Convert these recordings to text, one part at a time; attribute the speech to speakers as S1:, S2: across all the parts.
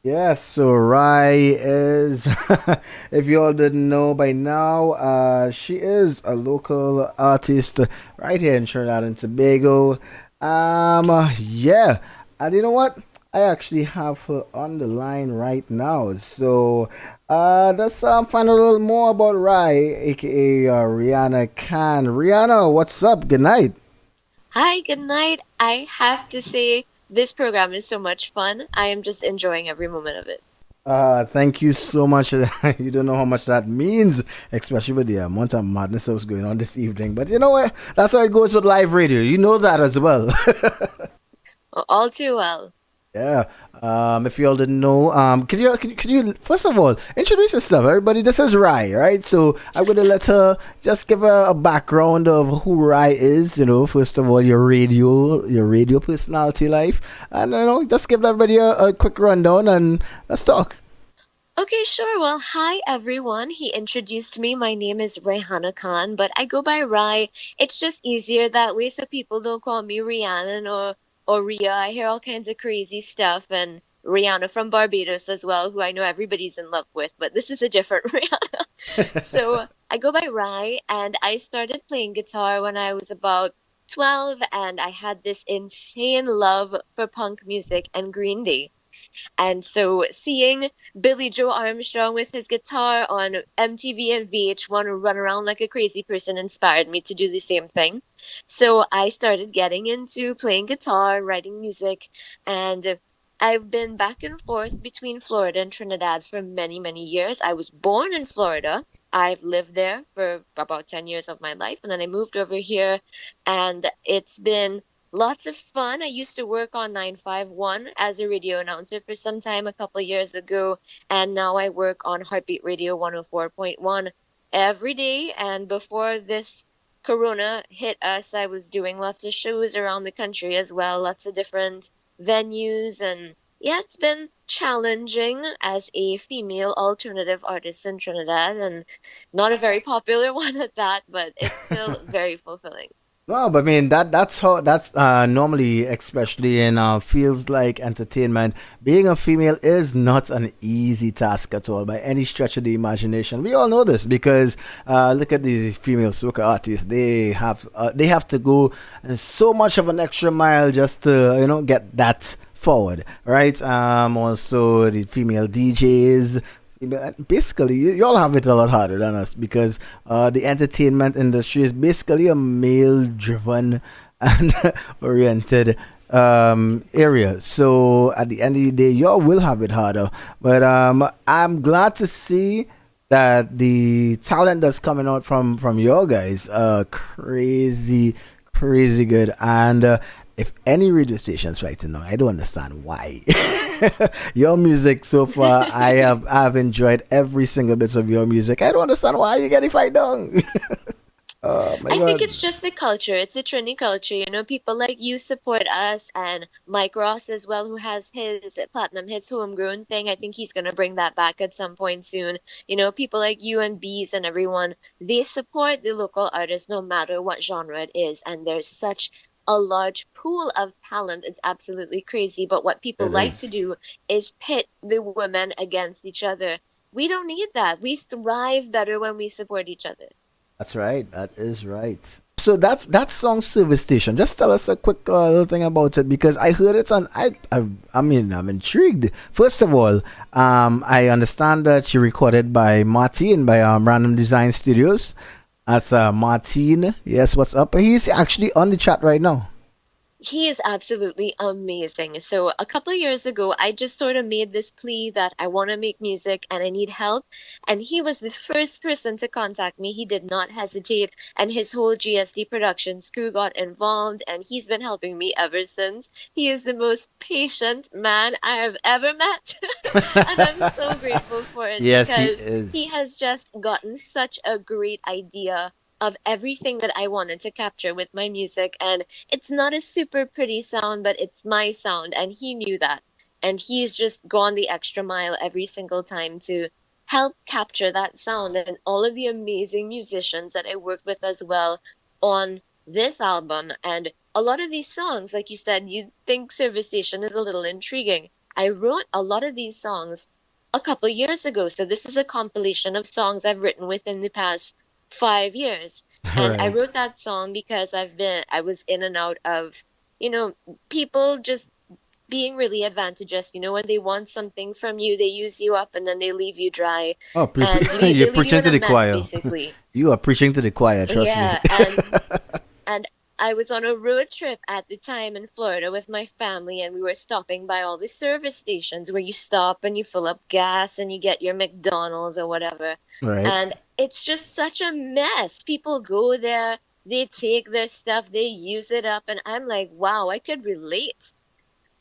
S1: Yes, so Rai is, if you all didn't know by now, she is a local artist right here in Trinidad and Tobago. Yeah, and you know what? I actually have her on the line right now. So, let's find a little more about Rai, aka Raihana Khan. Rihanna, what's up? Good night.
S2: Hi, good night. I have to say, this program is so much fun. I am just enjoying every moment of it.
S1: Thank you so much. You don't know how much that means, especially with the amount of madness that was going on this evening. But you know what? That's how it goes with live radio. You know that as well.
S2: All too well.
S1: Yeah. If you all didn't know, could you first of all introduce yourself, everybody? This is Rai, right? So I'm gonna let her just give a background of who Rai is. You know, first of all, your radio personality life, and just give everybody a quick rundown and let's talk.
S2: Okay, sure. Well, hi everyone. He introduced me. My name is Raihana Khan, but I go by Rai. It's just easier that way so people don't call me Rhiannon or Ria. I hear all kinds of crazy stuff and Rihanna from Barbados as well, who I know everybody's in love with, but this is a different Rihanna. So I go by Rai, and I started playing guitar when I was about 12, and I had this insane love for punk music and Green Day. And so seeing Billy Joe Armstrong with his guitar on MTV and VH1 run around like a crazy person inspired me to do the same thing. So I started getting into playing guitar, writing music, and I've been back and forth between Florida and Trinidad for many, many years. I was born in Florida. I've lived there for about 10 years of my life, and then I moved over here, and it's been lots of fun. I used to work on 951 as a radio announcer for some time a couple of years ago, and now I work on Heartbeat Radio 104.1 every day. And before this corona hit us, I was doing lots of shows around the country as well, lots of different venues. And yeah, it's been challenging as a female alternative artist in Trinidad, and not a very popular one at that, but it's still very fulfilling.
S1: No, but I mean that's how that's normally, especially in fields like entertainment, being a female is not an easy task at all by any stretch of the imagination. We all know this because look at these female soca artists. They have to go so much of an extra mile just to get that forward, right? Also the female DJs. Basically, y'all have it a lot harder than us because the entertainment industry is basically a male driven and oriented area. So at the end of the day, y'all will have it harder. But I'm glad to see that the talent that's coming out from your guys crazy, crazy good. And if any radio stations right now, I don't understand why. Your music so far, I've enjoyed every single bit of your music. I don't understand why you get it right down. Oh my
S2: I think
S1: god.
S2: it's just the culture. It's a trendy culture. You know, people like you support us and Mike Ross as well, who has his platinum hits homegrown thing. I think he's gonna bring that back at some point soon. You know, people like you and Bees and everyone, they support the local artists no matter what genre it is. And there's such a large pool of talent. It's absolutely crazy. But what people
S1: It
S2: like to
S1: is.
S2: do is pit the women against each other. We don't need that. We thrive better when we support each other.
S1: That's right. That is right. So that song Service Station. Just tell us a quick little thing about it because I heard it on. I mean I'm intrigued. First of all, I understand that you recorded by Martin by Random Design Studios. That's Martin. Yes, what's up? He's actually on the chat right now.
S2: He is absolutely amazing. So, a couple of years ago, I just sort of made this plea that I want to make music and I need help. And he was the first person to contact me. He did not hesitate, and his whole GSD Productions crew got involved, and he's been helping me ever since. He is the most patient man I have ever met. And I'm so grateful for it
S1: Yes, he
S2: because he
S1: is.
S2: has just gotten such a great idea of everything that I wanted to capture with my music. And it's not a super pretty sound, but it's my sound, and he knew that. And he's just gone the extra mile every single time to help capture that sound. And all of the amazing musicians that I worked with as well on this album. And a lot of these songs, like you said, you think Service Station is a little intriguing. I wrote a lot of these songs a couple years ago. So this is a compilation of songs I've written within the past 5 years. And I
S1: Right.
S2: wrote that song because I was in and out of, you know, people just being really advantageous. When they want something from you, they use you up and then they leave you dry
S1: Oh,
S2: and
S1: you're
S2: they leave you
S1: preaching
S2: in
S1: to
S2: a
S1: the
S2: mess,
S1: choir.
S2: basically.
S1: You are preaching to the choir, trust me.
S2: Yeah, and I was on a road trip at the time in Florida with my family, and we were stopping by all the service stations where you stop and you fill up gas and you get your McDonald's or whatever.
S1: Right.
S2: And it's just such a mess. People go there, they take their stuff, they use it up, and I'm like, wow, I could relate.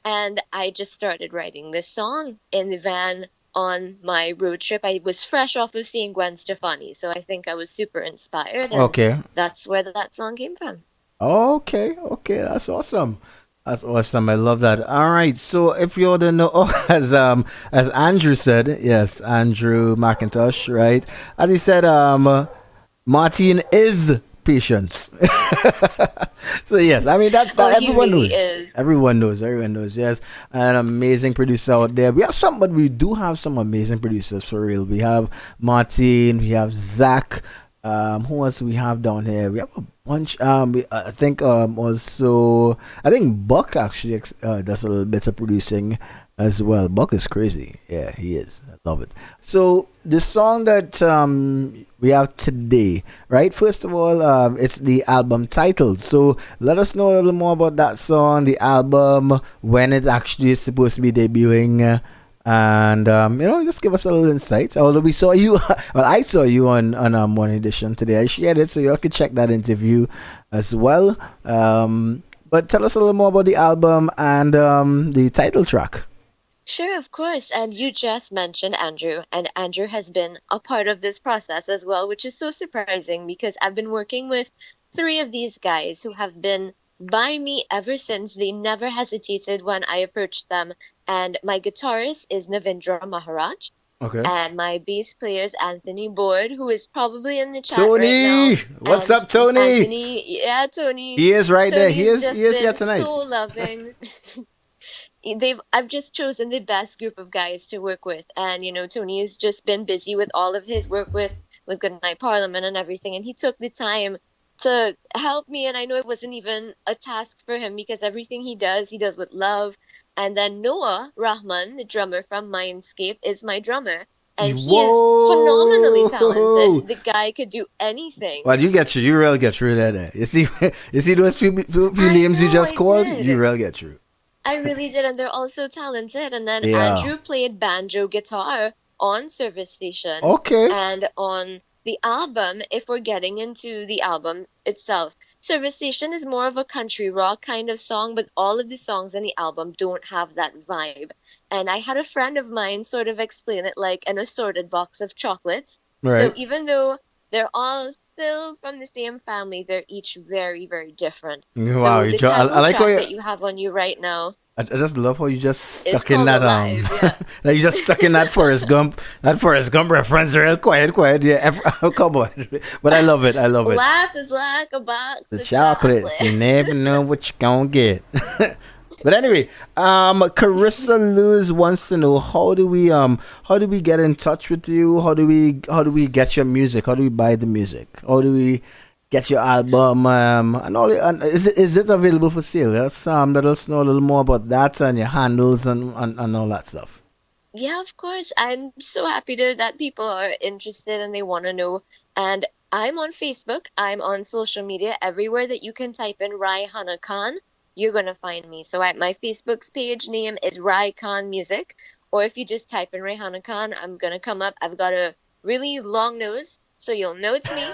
S2: And I just started writing this song in the van on my road trip. I was fresh off of seeing Gwen Stefani, so I think I was super inspired, and
S1: Okay.
S2: that's where that song came from.
S1: Okay. Okay. That's awesome. That's awesome. I love that. All right. So if you don't know, oh, as Andrew said, yes, Andrew McIntosh, right? As he said, Martin is patience. So yes, I mean that's
S2: Oh,
S1: that
S2: he
S1: everyone
S2: really
S1: knows.
S2: is.
S1: Everyone knows. Everyone knows. Yes, an amazing producer out there. We have some, but we do have some amazing producers for real. We have Martin. We have Zach. Who else we have down here? We have a bunch. I think also I think Buck actually does a little bit of producing as well. Buck is crazy. Yeah, he is. I love it. So the song that we have today, right? First of all, it's the album title. So let us know a little more about that song, the album, when it actually is supposed to be debuting. And just give us a little insight. Although we saw you, well, I saw you on One Edition today. I shared it, so you all can check that interview as well. But tell us a little more about the album and the title track.
S2: Sure, of course. And you just mentioned Andrew, and Andrew has been a part of this process as well, which is so surprising because I've been working with three of these guys who have been by me ever since. They never hesitated when I approached them. And my guitarist is Navindra Maharaj,
S1: Okay.
S2: and my bass player is Anthony Board, who is probably in the chat right now.
S1: Tony, what's
S2: And
S1: up, Tony?
S2: Anthony, yeah, Tony.
S1: He is right there. He
S2: Tony's
S1: is. He
S2: just
S1: is here
S2: been
S1: tonight.
S2: so loving. I've just chosen the best group of guys to work with, and Tony has just been busy with all of his work with Goodnight Parliament and everything, and he took the time to help me. And I know it wasn't even a task for him because everything he does with love. And then Noah Rahman, the drummer from Mindscape, is my drummer, and he is phenomenally
S1: Whoa!
S2: talented. The guy could do anything.
S1: Well, you really get through that. You see, you see those few
S2: I
S1: names you
S2: know,
S1: just
S2: I
S1: called. You
S2: did.
S1: really get through.
S2: I really did, and they're all so talented. And then
S1: Yeah.
S2: Andrew played banjo guitar on Service Station,
S1: Okay.
S2: and on the album, if we're getting into the album itself, Service Station is more of a country rock kind of song, but all of the songs on the album don't have that vibe. And I had a friend of mine sort of explain it like an assorted box of chocolates. So
S1: Right.
S2: even though they're all still from the same family, they're each very, very different.
S1: Wow.
S2: So the
S1: I
S2: title
S1: like how
S2: track
S1: you.
S2: that you have on you right now
S1: I just love how you just
S2: is
S1: stuck in
S2: called
S1: that
S2: Alive. Yeah.
S1: that you just stuck in that Forrest Gump reference real quiet. Yeah, oh, come on, but I love it. I love it.
S2: Life is like a box
S1: The
S2: of
S1: chocolates, you
S2: chocolate.
S1: never know what you're gonna get. But anyway, Carissa Lewis wants to know how do we get in touch with you? How do we get your music? How do we buy the music? How do we get your album? And all and is it available for sale? Yes, let us know a little more about that and your handles and all that stuff.
S2: Yeah, of course. I'm so happy that people are interested and they want to know. And I'm on Facebook. I'm on social media. Everywhere that you can type in Raihana Khan, you're going to find me. So my Facebook's page name is Rai Khan Music. Or if you just type in Raihana Khan, I'm going to come up. I've got a really long nose, so you'll know it's me.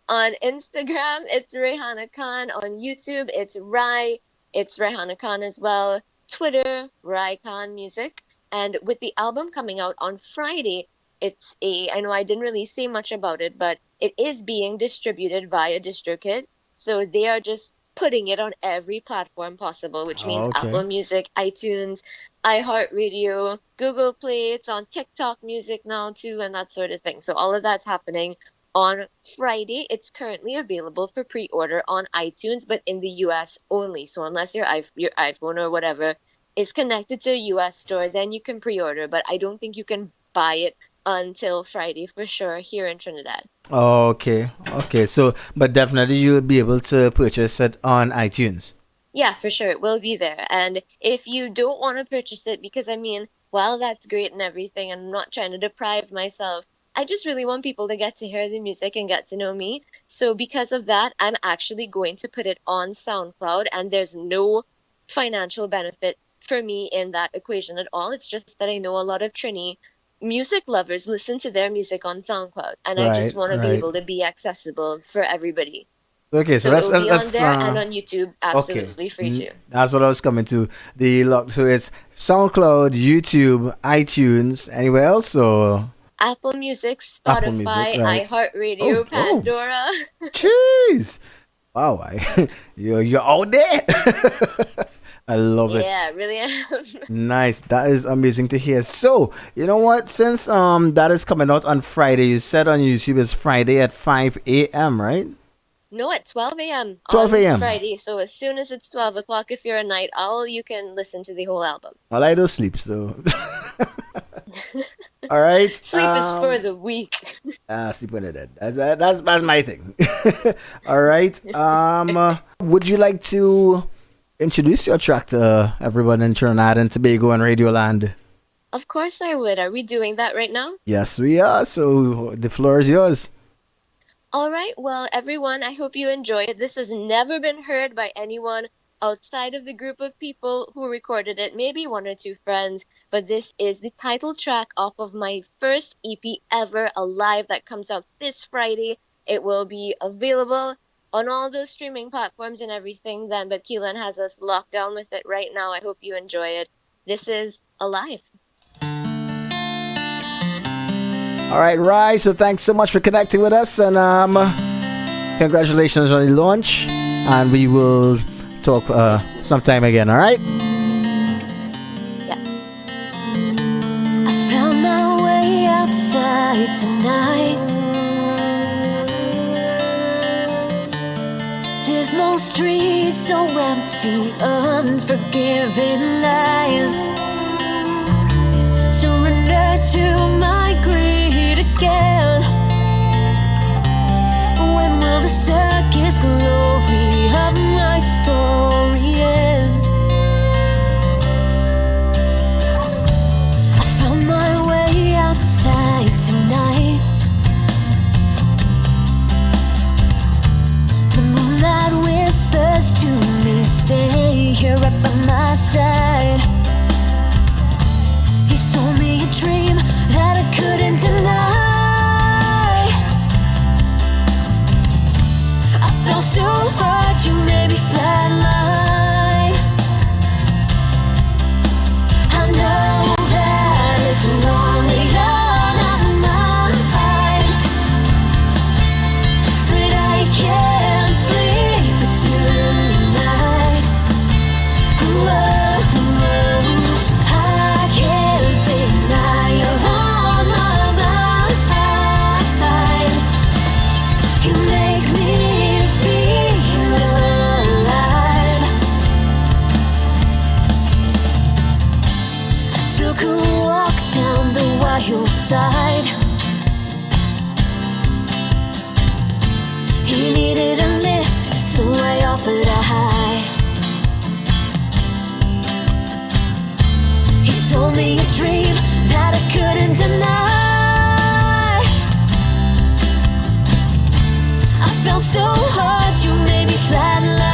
S2: On Instagram, it's Raihana Khan. On YouTube, it's Raihana Khan as well. Twitter, Rai Khan Music. And with the album coming out on Friday, I know I didn't really say much about it, but it is being distributed via DistroKid. So they are just putting it on every platform possible, which means
S1: Okay.
S2: Apple Music, iTunes, iHeartRadio, Google Play. It's on TikTok Music now too, and that sort of thing. So all of that's happening on Friday. It's currently available for pre-order on iTunes, but in the US only. So unless your iPhone or whatever is connected to a US store, then you can pre-order. But I don't think you can buy it until Friday for sure here in Trinidad.
S1: Okay, okay. So, but definitely you would be able to purchase it on iTunes.
S2: Yeah, for sure. It will be there. And if you don't want to purchase it, because I mean, while that's great and everything, I'm not trying to deprive myself. I just really want people to get to hear the music and get to know me. So because of that, I'm actually going to put it on SoundCloud, and there's no financial benefit for me in that equation at all. It's just that I know a lot of Trini music lovers listen to their music on SoundCloud, and I
S1: Right,
S2: just want to be
S1: right.
S2: able to be accessible for everybody.
S1: Okay, so
S2: So
S1: let's
S2: it'll be on
S1: let's
S2: there and on YouTube,
S1: okay.
S2: absolutely free too.
S1: That's what I was coming to. The lock. So it's SoundCloud, YouTube, iTunes, anywhere else, or
S2: Apple Music,
S1: Apple Music,
S2: Spotify,
S1: right? Oh,
S2: iHeartRadio,
S1: oh,
S2: Pandora.
S1: jeez! Wow, you're out there. I love it.
S2: Yeah, really am.
S1: Nice. That is amazing to hear. So, you know what? Since that is coming out on Friday, you said on YouTube it's Friday at 5 a.m., right?
S2: No, at 12 a.m.
S1: 12
S2: on
S1: a.m.
S2: Friday. So as soon as it's 12 o'clock, if you're a night owl, you can listen to the whole album.
S1: Well, I don't sleep, so. All right.
S2: Sleep is for the weak.
S1: Sleep when you're dead. That's my thing. All right. Would you like to introduce your track to everyone in Trinidad and Tobago and Radio Land?
S2: Of course I would. Are we doing that right now?
S1: Yes, we are. So the floor is yours.
S2: All right. Well, everyone, I hope you enjoy it. This has never been heard by anyone outside of the group of people who recorded it, maybe one or two friends, but this is the title track off of my first EP ever, Alive, that comes out this Friday. It will be available on all those streaming platforms and everything then, but Keelan has us locked down with it right now. I hope you enjoy it. This is Alive.
S1: All right, Rai. So thanks so much for connecting with us, and congratulations on the launch. And we will talk sometime again. All right.
S2: Yeah.
S3: I found my way outside tonight. Dismal streets, so empty, unforgiving lies. Surrender to my greed again. When will the circus glory of my story end? I found my way outside tonight. The moonlight whispers to me, stay here right by my side. He sold me a dream that I couldn't deny. I fell so hard you made me flatline. I know that it's lonely on my mind, but I can't sleep tonight. Whoa, I can't deny you're on my mind. You make me feel alive. I took a walk down the wild side. He needed a lift, so I offered a high. He sold me a dream that I couldn't deny. I fell so hard you made me flatline.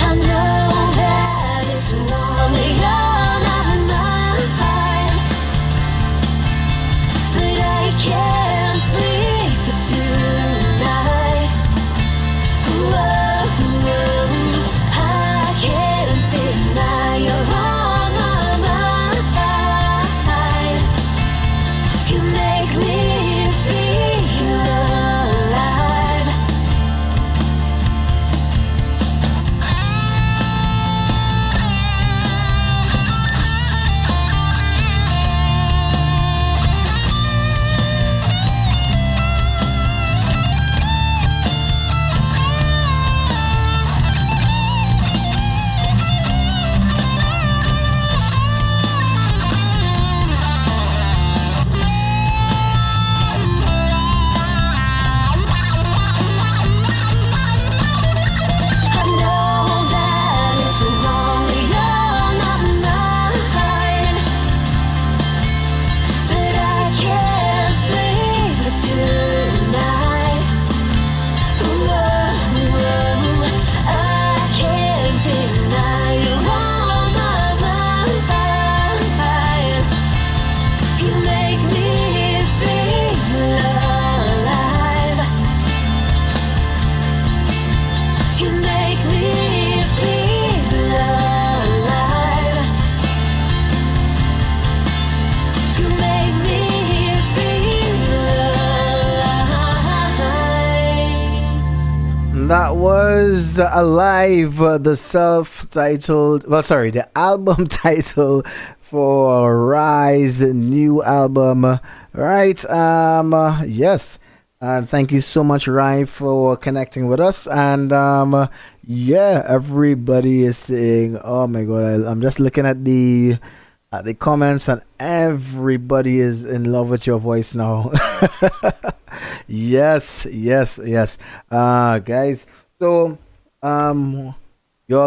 S3: I know that it's lonely on my mind, but I can't sleep tonight. Whoa, I can't deny
S1: was Alive, the self-titled, well, sorry, the album title for Rise new album, right? Yes. And thank you so much, Ryan, for connecting with us. And yeah, everybody is saying, "Oh my God!" I'm just looking at the comments, and everybody is in love with your voice now. Yes, yes, yes. Guys, so you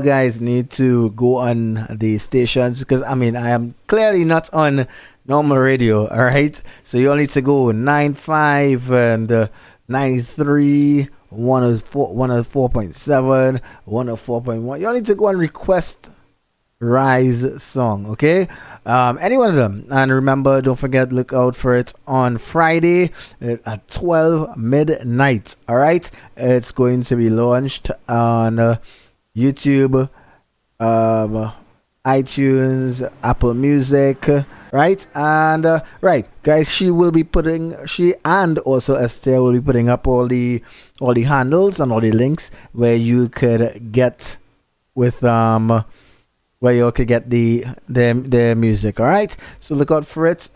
S1: guys need to go on the stations because I mean I am clearly not on normal radio. All right, so you all need to go 95 and 93. 104, 104.7, 104.1. You all need to go and request Rise song, okay? Any one of them. And remember, don't forget, look out for it on Friday at 12 midnight. All right, it's going to be launched on YouTube, iTunes, Apple Music, right? And right, guys, she and also Esther will be putting up all the handles and all the links where you could get with where you could get the music. All right, so look out for it.